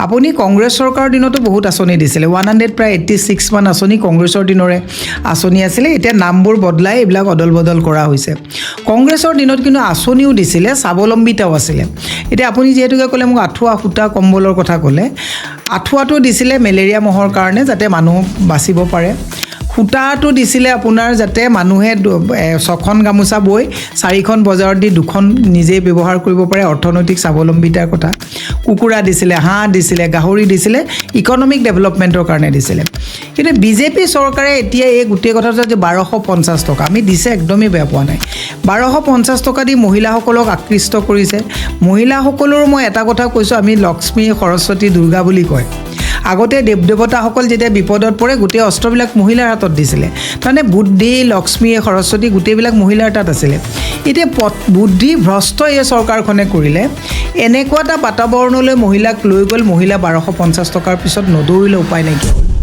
আপুনি কংগ্ৰেছ চৰকাৰৰ দিনতো বহুত আঁচনি দিছিলে 100 প্ৰায় 86 মান আঁচনি কংগ্ৰেছৰ দিনৰে আঁচনি আছিলে এতিয়া নামবোৰ বদলাই এইবিলাক অদল বদল কৰা হৈছে কংগ্ৰেছৰ দিনত কিন্তু আঁচনিও দিছিলে স্বাৱলম্বিতাও আছিলে এতিয়া আপুনি যেহেতুকে ক'লে মোক আঁঠুৱা সূতা কম্বলৰ কথা ক'লে আঁঠুৱাটো দিছিলে মেলেৰিয়া মহৰ কাৰণে যাতে মানুহ বাচিব পাৰে সূতাটো দিছিলে আপোনাৰ যাতে মানুহে 6খন গামোচা বৈ 4খন বজাৰত দি 2খন নিজে ব্যৱহাৰ কৰিব পাৰে অৰ্থনৈতিক স্বাৱলম্বিতাৰ কথা কুকুৰা দিছিলে হাঁহ দিছিলে গাহৰি দিছিলে ইকনমিক ডেভেলপমেণ্টৰ কাৰণে দিছিলে কিন্তু বিজেপি চৰকাৰে এতিয়া এই গোটেই কথাটো যে 1250 টকা আমি দিছে একদমেই বেয়া পোৱা নাই 1250 টকা দি মহিলাসকলক আকৃষ্ট কৰিছে মহিলাসকলৰ মই এটা কথা কৈছোঁ আমি লক্ষ্মী সৰস্বতী দুৰ্গা বুলি কয় আগতে দেৱদেৱতাসকল যেতিয়া বিপদত পৰে গোটেই অস্ত্ৰবিলাক মহিলাৰ হাতত দিছিলে মানে বুদ্ধি লক্ষ্মী সৰস্বতী গোটেইবিলাক মহিলাৰ তাত আছিলে এতিয়া বুদ্ধি ভ্ৰষ্ট এই চৰকাৰখনে কৰিলে এনেকুৱা এটা বাতাবৰণলৈ মহিলাক লৈ গ'ল মহিলা 1250 টকাৰ পিছত নদৌৰিলে উপায় নাইকিয়া হ'ল